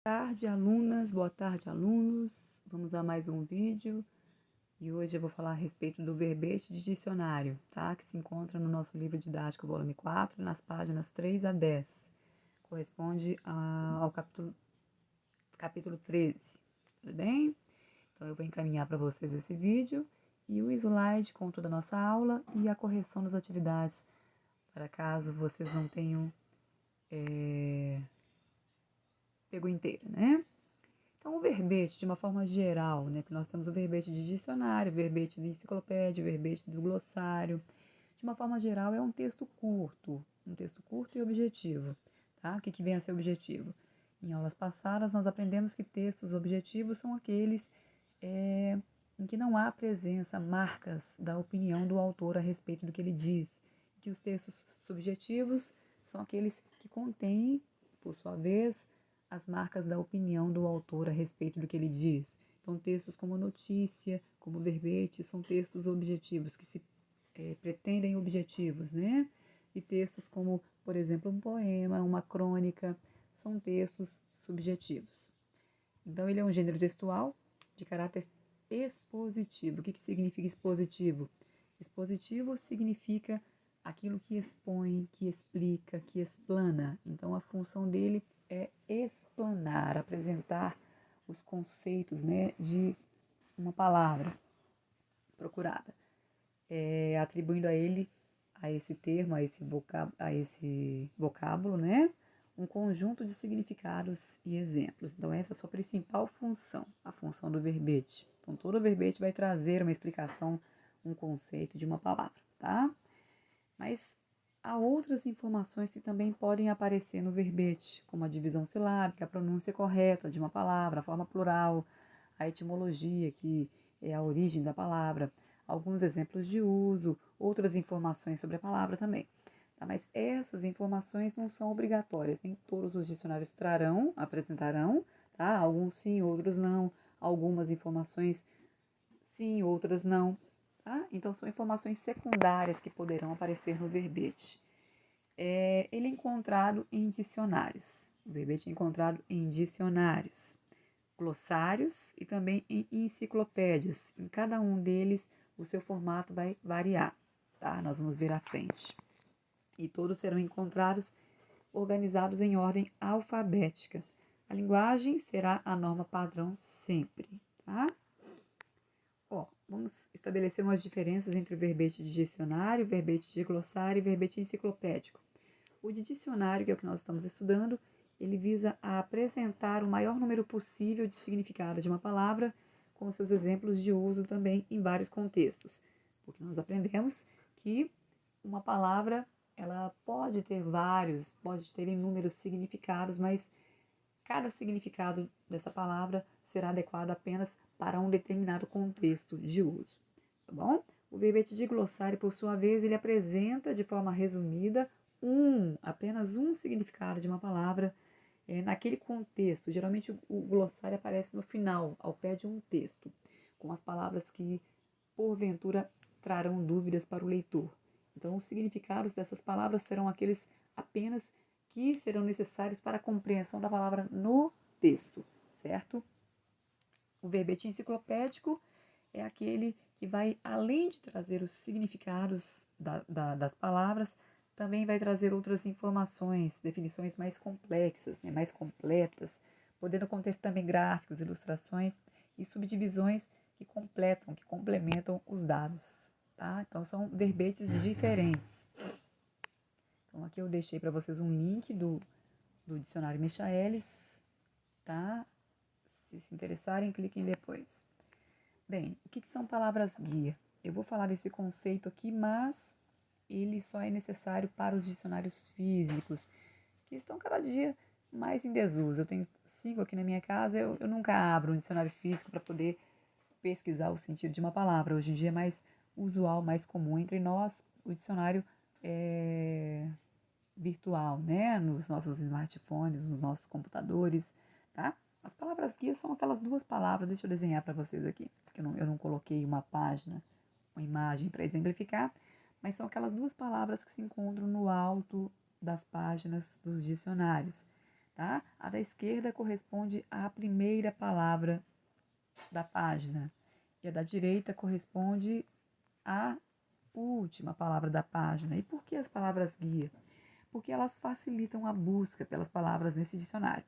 Boa tarde, alunas, boa tarde, alunos. Vamos a mais um vídeo e hoje eu vou falar a respeito do verbete de dicionário, tá? Que se encontra no nosso livro didático, volume 4, nas páginas 3 a 10. Corresponde ao capítulo 13, tudo bem? Então eu vou encaminhar para vocês esse vídeo e o slide com toda a nossa aula e a correção das atividades, para caso vocês não tenham pego inteira, né? Então, o verbete, de uma forma geral, né, que nós temos o verbete de dicionário, o verbete de enciclopédia, o verbete do glossário. De uma forma geral, é um texto curto e objetivo. Tá? O que vem a ser objetivo? Em aulas passadas, nós aprendemos que textos objetivos são aqueles em que não há presença, marcas da opinião do autor a respeito do que ele diz. Que os textos subjetivos são aqueles que contêm, por sua vez, as marcas da opinião do autor a respeito do que ele diz. Então, textos como notícia, como verbete, são textos objetivos, que se pretendem objetivos, né? E textos como, por exemplo, um poema, uma crônica, são textos subjetivos. Então, ele é um gênero textual de caráter expositivo. O que significa expositivo? Expositivo significa aquilo que expõe, que explica, que explana. Então, a função dele é explanar, apresentar os conceitos, né, de uma palavra procurada, atribuindo a ele, a esse termo, a esse vocábulo, né, um conjunto de significados e exemplos. Então, essa é a sua principal função, a função do verbete. Então, todo verbete vai trazer uma explicação, um conceito de uma palavra, tá? Mas há outras informações que também podem aparecer no verbete, como a divisão silábica, a pronúncia correta de uma palavra, a forma plural, a etimologia, que é a origem da palavra, alguns exemplos de uso, outras informações sobre a palavra também. Tá? Mas essas informações não são obrigatórias, nem todos os dicionários apresentarão, tá? Alguns sim, outros não, algumas informações sim, outras não. Tá? Então, são informações secundárias que poderão aparecer no verbete. Ele é encontrado em dicionários. O verbete é encontrado em dicionários, glossários e também em enciclopédias. Em cada um deles, o seu formato vai variar. Tá? Nós vamos ver à frente. E todos serão encontrados organizados em ordem alfabética. A linguagem será a norma padrão sempre. Tá? Vamos estabelecer umas diferenças entre o verbete de dicionário, o verbete de glossário e o verbete enciclopédico. O de dicionário, que é o que nós estamos estudando, ele visa a apresentar o maior número possível de significado de uma palavra, com seus exemplos de uso também em vários contextos. Porque nós aprendemos que uma palavra ela pode ter inúmeros significados, mas cada significado dessa palavra será adequado apenas para um determinado contexto de uso, tá bom? O verbete de glossário, por sua vez, ele apresenta de forma resumida apenas um significado de uma palavra naquele contexto. Geralmente o glossário aparece no final, ao pé de um texto, com as palavras que, porventura, trarão dúvidas para o leitor. Então, os significados dessas palavras serão aqueles apenas que serão necessários para a compreensão da palavra no texto, certo? O verbete enciclopédico é aquele que vai, além de trazer os significados das palavras, também vai trazer outras informações, definições mais complexas, né, mais completas, podendo conter também gráficos, ilustrações e subdivisões que complementam os dados. Tá? Então, são verbetes diferentes. Então, aqui eu deixei para vocês um link do dicionário Michaelis, tá? Se interessarem, cliquem depois. Bem, o que são palavras-guia? Eu vou falar desse conceito aqui, mas ele só é necessário para os dicionários físicos, que estão cada dia mais em desuso. Eu tenho 5 aqui na minha casa, eu nunca abro um dicionário físico para poder pesquisar o sentido de uma palavra. Hoje em dia é mais usual, mais comum entre nós, o dicionário virtual, né? Nos nossos smartphones, nos nossos computadores, tá? As palavras guias são aquelas duas palavras, deixa eu desenhar para vocês aqui, porque eu não coloquei uma página, uma imagem para exemplificar, mas são aquelas duas palavras que se encontram no alto das páginas dos dicionários. tá? A da esquerda corresponde à primeira palavra da página e a da direita corresponde à última palavra da página. E por que as palavras guia? Porque elas facilitam a busca pelas palavras nesse dicionário.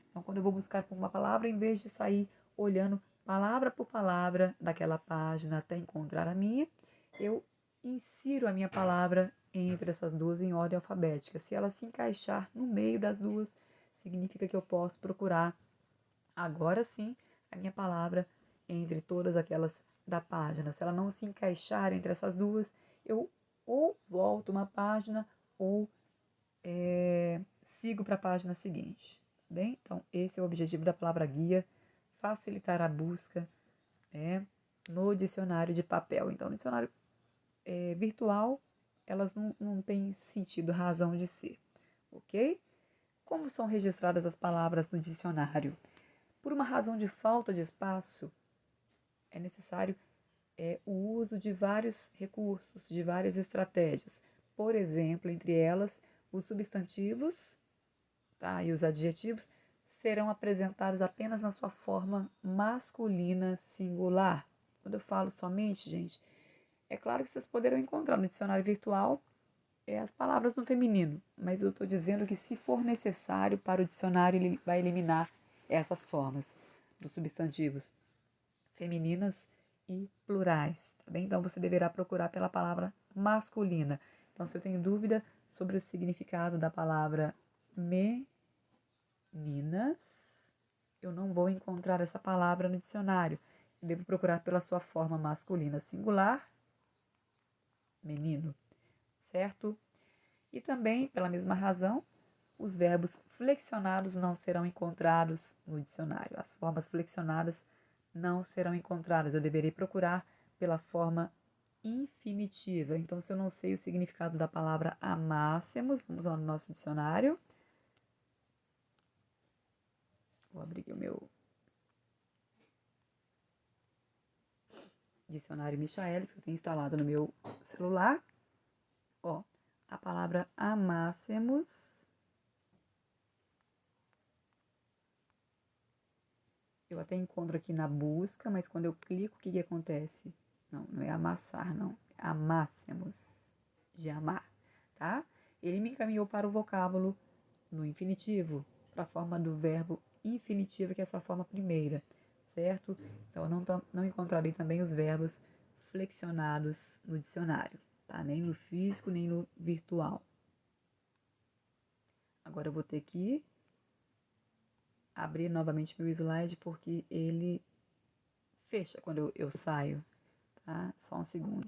Então, quando eu vou buscar por uma palavra, em vez de sair olhando palavra por palavra daquela página até encontrar a minha, eu insiro a minha palavra entre essas duas em ordem alfabética. Se ela se encaixar no meio das duas, significa que eu posso procurar agora sim a minha palavra entre todas aquelas da página. Se ela não se encaixar entre essas duas, eu ou volto uma página ou sigo para a página seguinte. Tá bem? Então, esse é o objetivo da palavra guia, facilitar a busca, né, no dicionário de papel. Então, no dicionário virtual, elas não têm sentido, razão de ser, ok? Como são registradas as palavras no dicionário? Por uma razão de falta de espaço, é necessário o uso de vários recursos, de várias estratégias. Por exemplo, entre elas, os substantivos, tá, e os adjetivos serão apresentados apenas na sua forma masculina singular. Quando eu falo somente, gente, é claro que vocês poderão encontrar no dicionário virtual as palavras no feminino, mas eu estou dizendo que se for necessário para o dicionário, ele vai eliminar essas formas dos substantivos femininas e plurais, tá bem? Então você deverá procurar pela palavra masculina. Então, se eu tenho dúvida sobre o significado da palavra meninas, eu não vou encontrar essa palavra no dicionário. Eu devo procurar pela sua forma masculina singular, menino, certo? E também, pela mesma razão, os verbos flexionados não serão encontrados no dicionário. As formas flexionadas não serão encontradas. Eu deverei procurar pela forma infinitiva. Então, se eu não sei o significado da palavra amássemos, vamos lá no nosso dicionário. Vou abrir aqui o meu dicionário Michaelis, que eu tenho instalado no meu celular. Ó, a palavra amássemos. Eu até encontro aqui na busca, mas quando eu clico, o que acontece? Não é amassar, não. É amássemos, de amar, tá? Ele me encaminhou para o vocábulo no infinitivo, para a forma do verbo infinitivo, que é essa forma primeira, certo? Então, eu não encontrarei também os verbos flexionados no dicionário, tá? Nem no físico, nem no virtual. Agora eu vou ter que abrir novamente meu slide, porque ele fecha quando eu saio, tá? Só um segundo.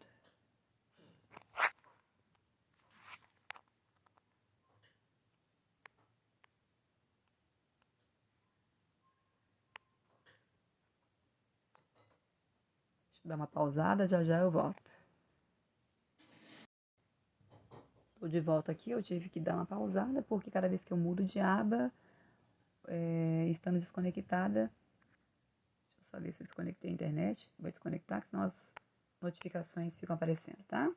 Deixa eu dar uma pausada, já já eu volto. Estou de volta aqui, eu tive que dar uma pausada, porque cada vez que eu mudo de aba, estando desconectada, deixa eu só ver se eu desconectei a internet, vou desconectar, que senão as notificações ficam aparecendo, tá?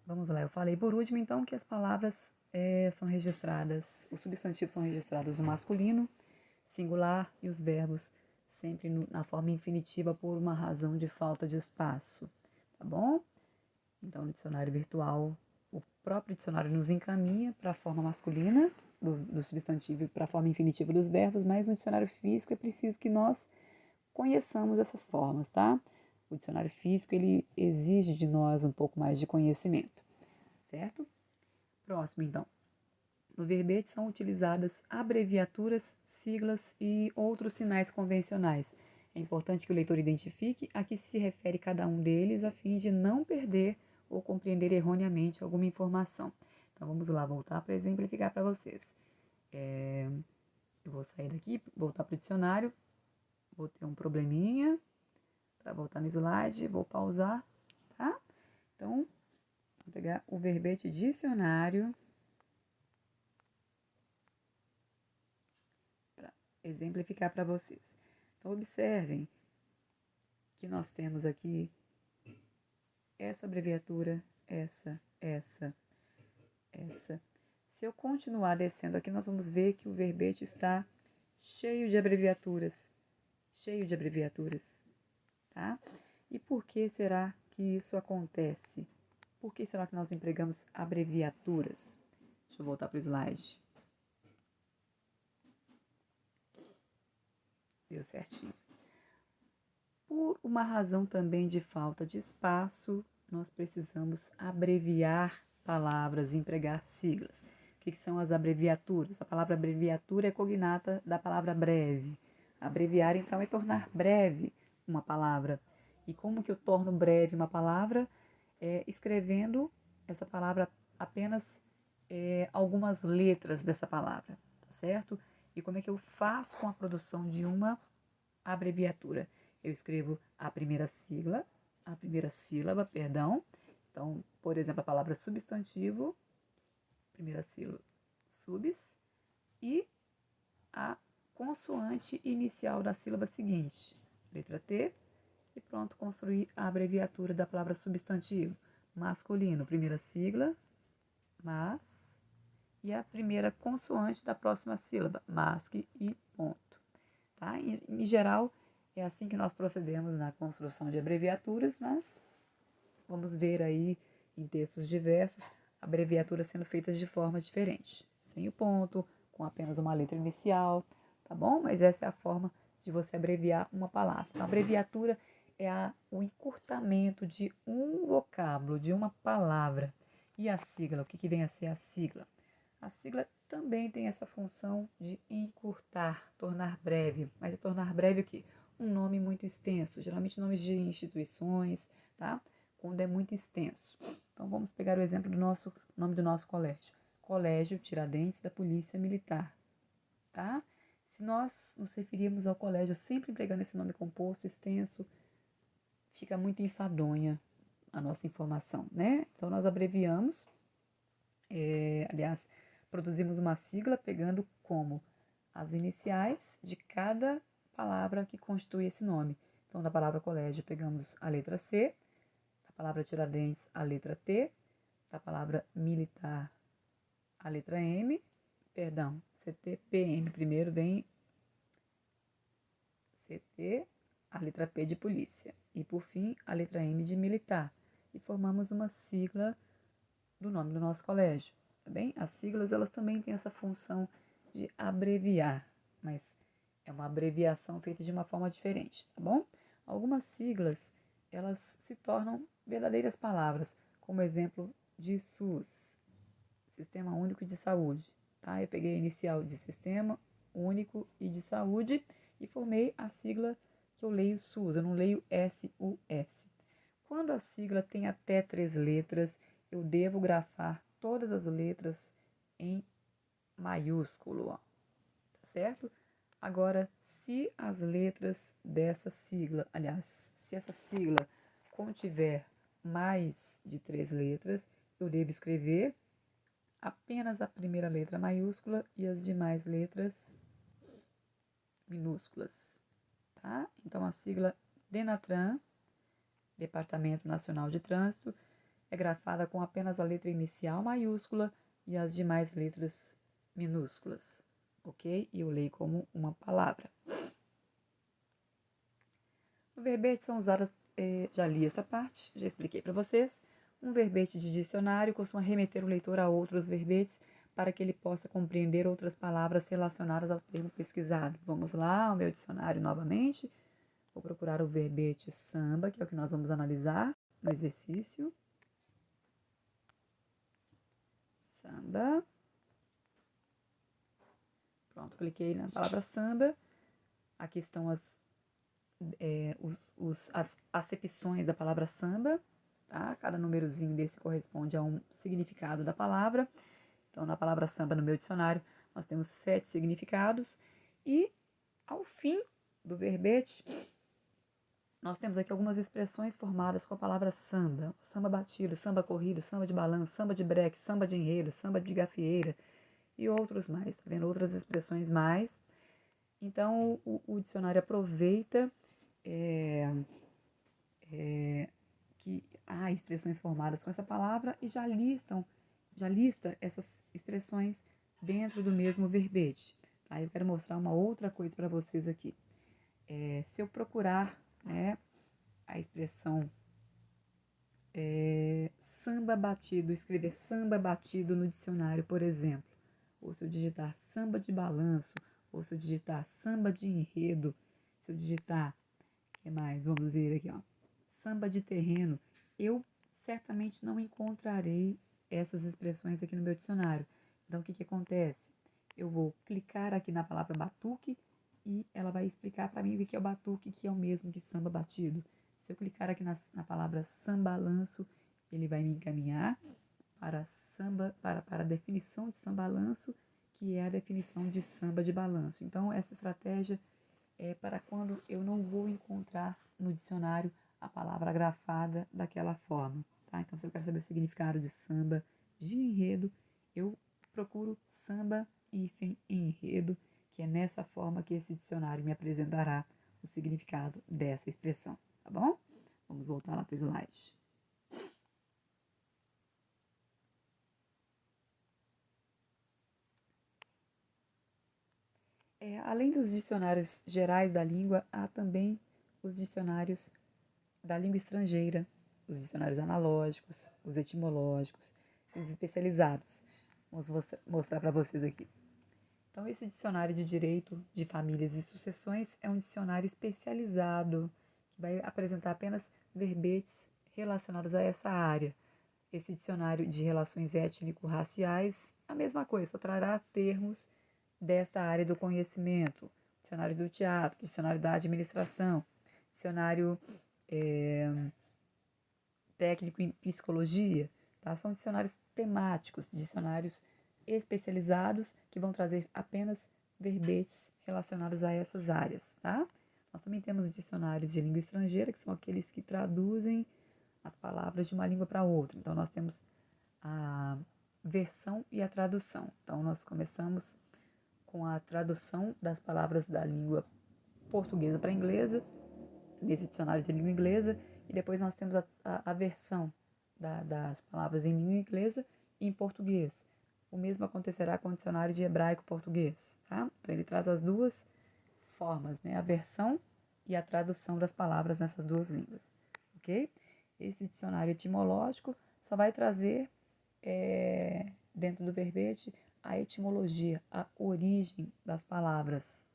Vamos lá, eu falei por último, então, que as palavras são registradas, os substantivos são registrados no masculino, singular, e os verbos sempre na forma infinitiva por uma razão de falta de espaço, tá bom? Então, no dicionário virtual, o próprio dicionário nos encaminha para a forma masculina do substantivo e para a forma infinitiva dos verbos, mas no dicionário físico é preciso que nós conheçamos essas formas, tá? O dicionário físico, ele exige de nós um pouco mais de conhecimento, certo? Próximo, então. No verbete são utilizadas abreviaturas, siglas e outros sinais convencionais. É importante que o leitor identifique a que se refere cada um deles, a fim de não perder ou compreender erroneamente alguma informação. Então, vamos lá, voltar para exemplificar para vocês. Eu vou sair daqui, voltar para o dicionário, vou ter um probleminha para voltar no slide, vou pausar, tá? Então, vou pegar o verbete dicionário para exemplificar para vocês. Então, observem que nós temos aqui essa abreviatura, essa, Se eu continuar descendo aqui, nós vamos ver que o verbete está cheio de abreviaturas. Cheio de abreviaturas, tá? E por que será que isso acontece? Por que será que nós empregamos abreviaturas? Deixa eu voltar para o slide. Deu certinho. Por uma razão também de falta de espaço, nós precisamos abreviar palavras, empregar siglas. O que são as abreviaturas? A palavra abreviatura é cognata da palavra breve. Abreviar, então, é tornar breve uma palavra. E como que eu torno breve uma palavra? Escrevendo essa palavra apenas algumas letras dessa palavra, tá certo? E como é que eu faço com a produção de uma abreviatura? Eu escrevo a primeira sílaba, perdão. Então, por exemplo, a palavra substantivo, primeira sílaba, subs, e a consoante inicial da sílaba seguinte, letra T, e pronto, construir a abreviatura da palavra substantivo. Masculino, primeira sigla, mas, e a primeira consoante da próxima sílaba, masque e ponto. Tá? Em geral, é assim que nós procedemos na construção de abreviaturas, mas vamos ver aí em textos diversos abreviaturas sendo feitas de forma diferente, sem o ponto, com apenas uma letra inicial, tá bom? Mas essa é a forma de você abreviar uma palavra. Então, a abreviatura é o encurtamento de um vocábulo, de uma palavra. E a sigla, o que vem a ser a sigla? A sigla também tem essa função de encurtar, tornar breve. Mas é tornar breve o quê? Um nome muito extenso, geralmente nomes de instituições, tá? Quando é muito extenso. Então, vamos pegar o exemplo do nome do nosso colégio. Colégio Tiradentes da Polícia Militar, tá? Se nós nos referirmos ao colégio sempre empregando esse nome composto, extenso, fica muito enfadonha a nossa informação, né? Então, nós abreviamos, aliás, produzimos uma sigla pegando como as iniciais de cada palavra que constitui esse nome. Então, da palavra colégio, pegamos a letra C, da palavra Tiradentes, a letra T, da palavra militar, a letra M, perdão, CTPM, primeiro vem CT, a letra P de polícia, e por fim a letra M de militar, e formamos uma sigla do nome do nosso colégio, tá bem? As siglas, elas também têm essa função de abreviar, mas é uma abreviação feita de uma forma diferente, tá bom? Algumas siglas, elas se tornam verdadeiras palavras, como exemplo de SUS, Sistema Único de Saúde, tá? Eu peguei a inicial de Sistema Único e de Saúde e formei a sigla que eu leio SUS, eu não leio SUS. Quando a sigla tem até 3 letras, eu devo grafar todas as letras em maiúsculo, ó, tá certo? Agora, se as letras dessa sigla, aliás, se essa sigla contiver mais de 3 letras, eu devo escrever apenas a primeira letra maiúscula e as demais letras minúsculas, tá? Então, a sigla DENATRAN, Departamento Nacional de Trânsito, é grafada com apenas a letra inicial maiúscula e as demais letras minúsculas, ok? E eu leio como uma palavra. O verbete são usadas, já li essa parte, já expliquei para vocês. Um verbete de dicionário costuma remeter o leitor a outros verbetes para que ele possa compreender outras palavras relacionadas ao termo pesquisado. Vamos lá ao meu dicionário novamente. Vou procurar o verbete samba, que é o que nós vamos analisar no exercício. Samba. Pronto, cliquei na palavra samba. Aqui estão as acepções da palavra samba, tá? Cada númerozinho desse corresponde a um significado da palavra. Então, na palavra samba, no meu dicionário, nós temos 7 significados. E, ao fim do verbete, nós temos aqui algumas expressões formadas com a palavra samba. Samba batido, samba corrido, samba de balanço, samba de breque, samba de enredo, samba de gafieira e outros mais, tá vendo? Outras expressões mais. Então, o dicionário aproveita que há expressões formadas com essa palavra e já listam já lista essas expressões dentro do mesmo verbete. Aí eu quero mostrar uma outra coisa para vocês aqui. Se eu procurar, né, a expressão samba batido, escrever samba batido no dicionário, por exemplo, ou se eu digitar samba de balanço, ou se eu digitar samba de enredo, se eu digitar, o que mais? Vamos ver aqui, ó, samba de terreno, eu certamente não encontrarei essas expressões aqui no meu dicionário. Então, o que acontece? Eu vou clicar aqui na palavra batuque e ela vai explicar para mim o que é o batuque, que é o mesmo que samba batido. Se eu clicar aqui na palavra sambalanço, ele vai me encaminhar para a definição de sambalanço, que é a definição de samba de balanço. Então, essa estratégia é para quando eu não vou encontrar no dicionário a palavra grafada daquela forma. Tá? Então, se eu quero saber o significado de samba de enredo, eu procuro samba hífen enredo, que é nessa forma que esse dicionário me apresentará o significado dessa expressão, tá bom? Vamos voltar lá para o slide. Além dos dicionários gerais da língua, há também os dicionários da língua estrangeira, os dicionários analógicos, os etimológicos, os especializados. Vamos mostrar para vocês aqui. Então, esse dicionário de direito de famílias e sucessões é um dicionário especializado que vai apresentar apenas verbetes relacionados a essa área. Esse dicionário de relações étnico-raciais, a mesma coisa, só trará termos dessa área do conhecimento. Dicionário do teatro, dicionário da administração, dicionário técnico em psicologia, tá? São dicionários temáticos, dicionários especializados que vão trazer apenas verbetes relacionados a essas áreas, tá? Nós também temos dicionários de língua estrangeira, que são aqueles que traduzem as palavras de uma língua para outra. Então, nós temos a versão e a tradução. Então, nós começamos com a tradução das palavras da língua portuguesa para inglesa, nesse dicionário de língua inglesa, e depois nós temos a versão das palavras em língua inglesa e em português. O mesmo acontecerá com o dicionário de hebraico-português, tá? Então, ele traz as duas formas, né? A versão e a tradução das palavras nessas duas línguas, ok? Esse dicionário etimológico só vai trazer, dentro do verbete, a etimologia, a origem das palavras.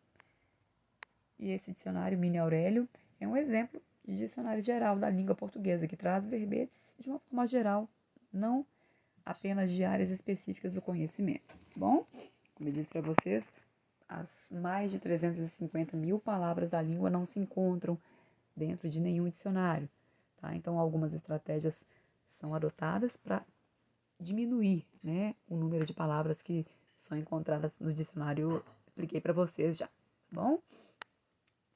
E esse dicionário Mini Aurélio é um exemplo de dicionário geral da língua portuguesa, que traz verbetes de uma forma geral, não apenas de áreas específicas do conhecimento, tá bom? Como eu disse para vocês, as mais de 350 mil palavras da língua não se encontram dentro de nenhum dicionário, tá? Então, algumas estratégias são adotadas para diminuir, né, o número de palavras que são encontradas no dicionário. Expliquei para vocês já, tá bom?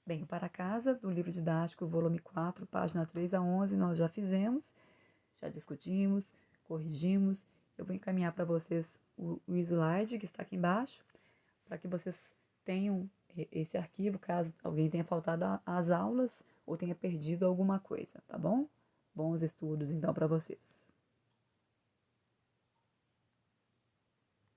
Bem, o Para Casa, do livro didático, volume 4, página 3 a 11, nós já fizemos, já discutimos, corrigimos. Eu vou encaminhar para vocês o slide que está aqui embaixo, para que vocês tenham esse arquivo, caso alguém tenha faltado às aulas ou tenha perdido alguma coisa, tá bom? Bons estudos, então, para vocês.